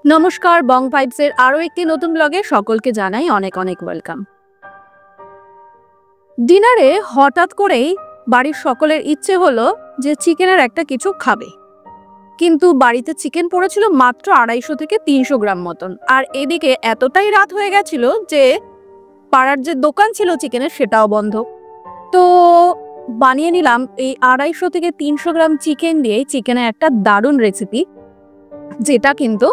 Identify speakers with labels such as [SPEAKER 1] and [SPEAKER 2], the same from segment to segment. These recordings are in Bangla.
[SPEAKER 1] নমস্কার, বং ভাইবসের আরও একটি নতুন ব্লগে সকলকে জানাই অনেক অনেক ওয়েলকাম। ডিনারে হঠাৎ করেই বাড়ির সকলের ইচ্ছে হলো যে চিকেনের একটা কিছু খাবে, কিন্তু বাড়িতে চিকেন পড়েছিল মাত্র 250 থেকে 300 গ্রাম মতন। আর এদিকে এতটাই রাত হয়ে গেছিল যে পাড়ার যে দোকান ছিল চিকেনের সেটাও বন্ধ। তো বানিয়ে নিলাম এই 250 থেকে 300 গ্রাম চিকেন দিয়ে চিকেনের একটা দারুণ রেসিপি, যেটা কিন্তু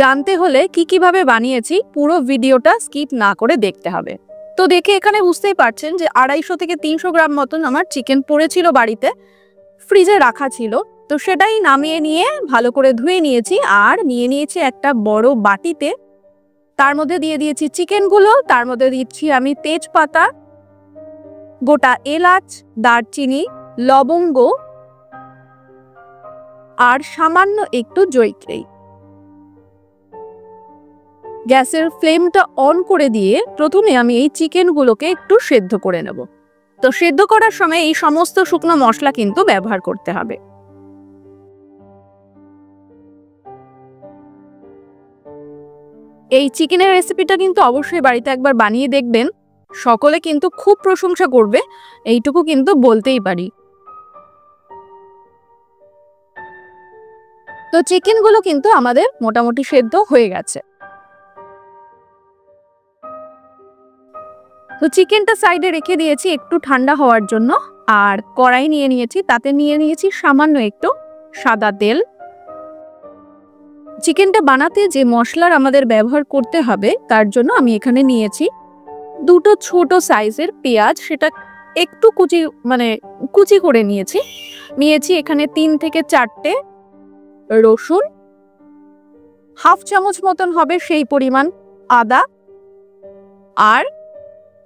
[SPEAKER 1] জানতে হলে কিভাবে বানিয়েছি পুরো ভিডিওটা স্কিপ না করে দেখতে হবে। তো দেখে এখানে বুঝতেই পারছেন যে 250 থেকে 300 গ্রাম মতন আমার চিকেন পড়েছিল, বাড়িতে ফ্রিজে রাখা ছিল। তো সেটাই নামিয়ে নিয়ে ভালো করে ধুয়ে নিয়েছি, আর নিয়ে নিয়েছি একটা বড় বাটিতে। তার মধ্যে দিয়ে দিয়েছি চিকেনগুলো, তার মধ্যে দিচ্ছি আমি তেজপাতা, গোটা এলাচ, দারচিনি, লবঙ্গ আর সামান্য একটু জয়িত্রী। গ্যাসের ফ্লেমটা অন করে দিয়ে প্রথমে আমি এই চিকেনগুলোকে একটু সেদ্ধ করে নেব। তো সেদ্ধ করার সময় এই সমস্ত শুকনো মশলা কিন্তু ব্যবহার করতে হবে। এই চিকেনের রেসিপিটা কিন্তু অবশ্যই বাড়িতে একবার বানিয়ে দেখবেন, সকলে কিন্তু খুব প্রশংসা করবে, এইটুকু কিন্তু বলতেই পারি। তো চিকেনগুলো কিন্তু আমাদের মোটামুটি সেদ্ধ হয়ে গেছে। তো চিকেনটা সাইডে রেখে দিয়েছি একটু ঠান্ডা হওয়ার জন্য। আর কড়াই নিয়ে নিয়েছি, তাতে নিয়ে নিয়েছি সামান্য একটু সাদা তেল। চিকেনটা বানাতে যে মশলার আমাদের ব্যবহার করতে হবে তার জন্য আমি এখানে নিয়েছি দুটো ছোট সাইজের পেঁয়াজ, সেটা একটু কুচি করে নিয়েছি এখানে 3 থেকে 4টে রসুন, হাফ চামচ মতন হবে সেই পরিমাণ আদা, আর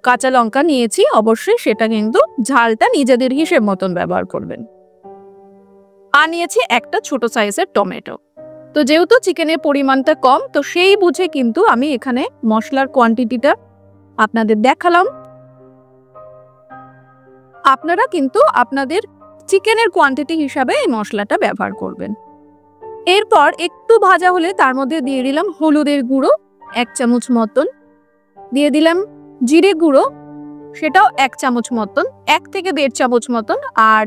[SPEAKER 1] কাঁচা লঙ্কা নিয়েছি। অবশ্যই সেটা কিন্তু ঝালটা নিজেদের হিসেব মতন ব্যবহার করবেন। আর নিয়েছি একটা ছোট সাইজের টমেটো। তো যেহেতু চিকেনের পরিমাণটা কম, তো সেই বুঝে কিন্তু আমি এখানে মশলার কোয়ান্টিটিটা আপনাদের দেখালাম। আপনারা কিন্তু আপনাদের চিকেনের কোয়ান্টিটি হিসাবে এই মশলাটা ব্যবহার করবেন। এরপর একটু ভাজা হলে তার মধ্যে দিয়ে দিলাম হলুদের গুঁড়ো 1 চামচ মতন, দিয়ে দিলাম জিরে গুঁড়ো, সেটাও 1 চামচ মতন, 1 থেকে 1.5 চামচ মতন, আর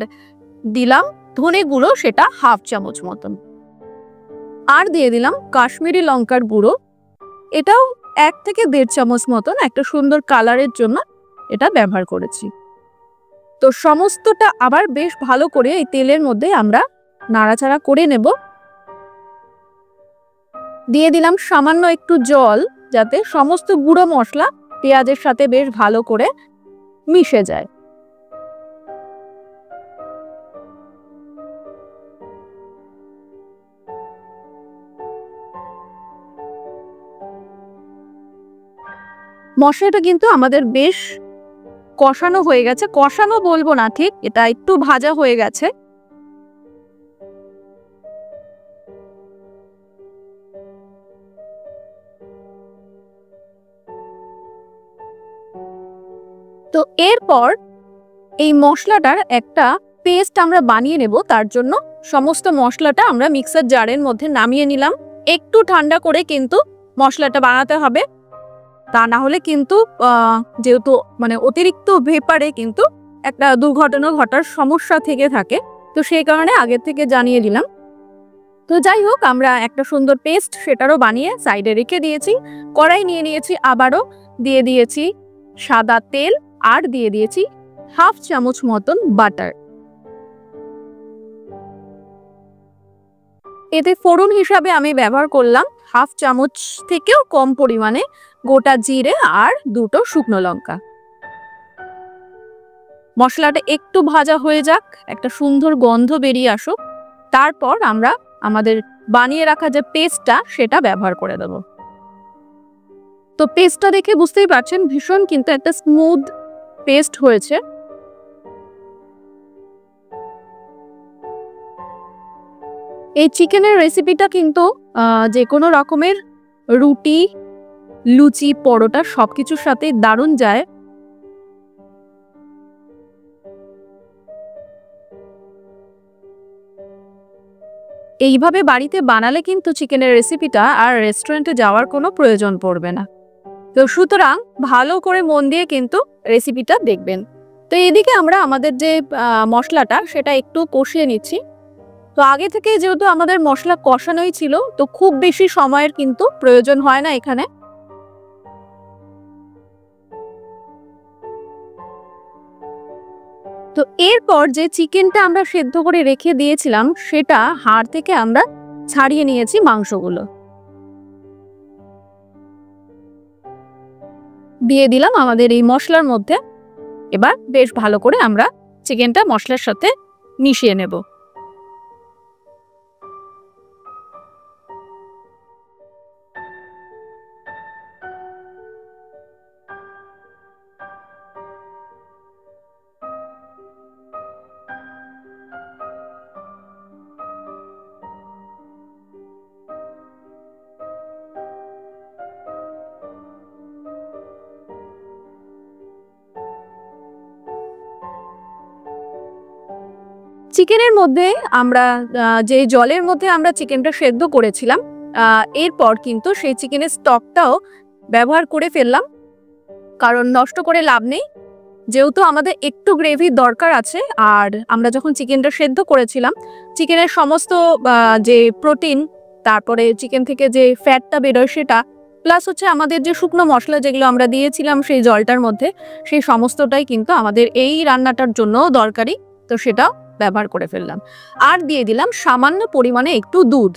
[SPEAKER 1] দিলাম ধনে গুঁড়ো, সেটা হাফ চামচ মতন, আর দিয়ে দিলাম কাশ্মীরি লঙ্কার গুঁড়ো, এটাও 1 থেকে 1.5 চামচ মতন, একটা সুন্দর কালারের জন্য এটা ব্যবহার করেছি। তো সমস্তটা আবার বেশ ভালো করে এই তেলের মধ্যে আমরা নাড়াচাড়া করে নেব। দিয়ে দিলাম সামান্য একটু জল, যাতে সমস্ত গুঁড়ো মশলা পেঁয়াজের সাথে বেশ ভালো করে মিশে যায়। মশলাটা কিন্তু আমাদের বেশ কষানো হয়ে গেছে, কষানো বলবো না ঠিক, এটা একটু ভাজা হয়ে গেছে। তো এরপর এই মশলাটার একটা পেস্ট আমরা বানিয়ে নেব। তার জন্য সমস্ত মশলাটা আমরা মিক্সার জারের মধ্যে নামিয়ে নিলাম। একটু ঠান্ডা করে কিন্তু মশলাটা বানাতে হবে, তা না হলে কিন্তু যেহেতু অতিরিক্ত ভেপারে কিন্তু একটা দুর্ঘটনা ঘটার সমস্যা থেকে থাকে, তো সেই কারণে আগের থেকে জানিয়ে দিলাম। তো যাই হোক, আমরা একটা সুন্দর পেস্ট সেটারও বানিয়ে সাইডে রেখে দিয়েছি। কড়াই নিয়ে নিয়েছি, আবারও দিয়ে দিয়েছি সাদা তেল, আর দিয়ে দিয়েছি হাফ চামচ মতন বাটার। এতে ফোড়ন হিসাবে আমি ব্যবহার করলাম হাফ চামচ থেকেও কম পরিমাণে গোটা জিরে আর 2টো শুকনো লঙ্কা। মশলাটা একটু ভাজা হয়ে যাক, একটা সুন্দর গন্ধ বেরিয়ে আসুক, তারপর আমরা আমাদের বানিয়ে রাখা যে পেস্টটা সেটা ব্যবহার করে দেব। তো পেস্টটা দেখে বুঝতেই পারছেন ভীষণ কিন্তু একটা স্মুথ পেস্ট হয়েছে। এই চিকেনের রেসিপিটা কিন্তু যে কোনো রকমের রুটি, লুচি, পরোটা সবকিছুর সাথে দারুণ যায়। এইভাবে বাড়িতে বানালে কিন্তু চিকেনের রেসিপিটা আর রেস্টুরেন্টে যাওয়ার কোনো প্রয়োজন পড়বে না। তো সুতরাং ভালো করে মন দিয়ে কিন্তু রেসিপিটা দেখবেন। তো এদিকে আমরা আমাদের যে মশলাটা সেটা একটু কষিয়ে নিচ্ছি। তো আগে থেকে যেহেতু আমাদের মশলা কষানোই ছিল, তো খুব বেশি সময়ের কিন্তু প্রয়োজন হয় না এখানে। তো এরপর যে চিকেনটা আমরা সেদ্ধ করে রেখে দিয়েছিলাম সেটা হাড় থেকে আমরা ছাড়িয়ে নিয়েছি মাংসগুলো। দিয়ে দিলাম আমাদের এই মশলার মধ্যে। এবার বেশ ভালো করে আমরা চিকেনটা মশলার সাথে মিশিয়ে নেব। চিকেনের মধ্যে আমরা যে জলের মধ্যে আমরা চিকেনটা সেদ্ধ করেছিলাম, এরপর কিন্তু সেই চিকেনের স্টকটাও ব্যবহার করে ফেললাম, কারণ নষ্ট করে লাভ নেই। যেহেতু আমাদের একটু গ্রেভির দরকার আছে, আর আমরা যখন চিকেনটা সেদ্ধ করেছিলাম চিকেনের সমস্ত যে প্রোটিন, তারপরে চিকেন থেকে যে ফ্যাটটা বেরোয় সেটা, প্লাস হচ্ছে আমাদের যে শুকনো মশলা যেগুলো আমরা দিয়েছিলাম সেই জলটার মধ্যে, সেই সমস্তটাই কিন্তু আমাদের এই রান্নাটার জন্য দরকারি। তো সেটা ব্যবহার করে ফেললাম। আর দিয়ে দিলাম সামান্য পরিমাণে একটু দুধ।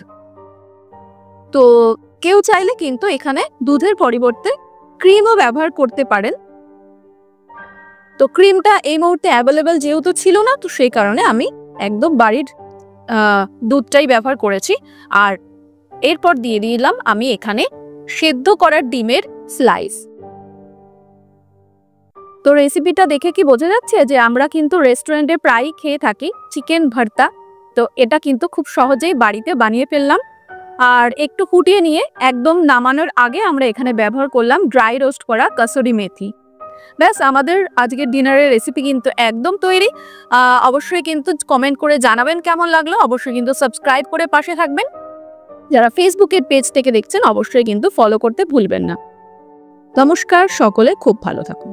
[SPEAKER 1] তো কেউ চাইলে কিন্তু এখানে দুধের পরিবর্তে ক্রিমও ব্যবহার করতে পারেন। তো ক্রিমটা এই মুহূর্তে অ্যাভেলেবেল যেহেতু ছিল না, তো সেই কারণে আমি একদম বাড়ির দুধটাই ব্যবহার করেছি। আর এরপর দিয়ে দিলাম আমি এখানে সেদ্ধ করার ডিমের স্লাইস। তো রেসিপিটা দেখে কি বোঝা যাচ্ছে যে আমরা কিন্তু রেস্টুরেন্টে প্রায়ই খেয়ে থাকি চিকেন ভর্তা। তো এটা কিন্তু খুব সহজেই বাড়িতে বানিয়ে ফেললাম। আর একটু ফুটিয়ে নিয়ে একদম নামানোর আগে আমরা এখানে ব্যবহার করলাম ড্রাই রোস্ট করা কাসুরি মেথি। ব্যাস, আমাদের আজকের ডিনারের রেসিপি কিন্তু একদম তৈরি। অবশ্যই কিন্তু কমেন্ট করে জানাবেন কেমন লাগলো। অবশ্যই কিন্তু সাবস্ক্রাইব করে পাশে থাকবেন। যারা ফেসবুকের পেজ থেকে দেখছেন অবশ্যই কিন্তু ফলো করতে ভুলবেন না। নমস্কার, সকলে খুব ভালো থাকুন।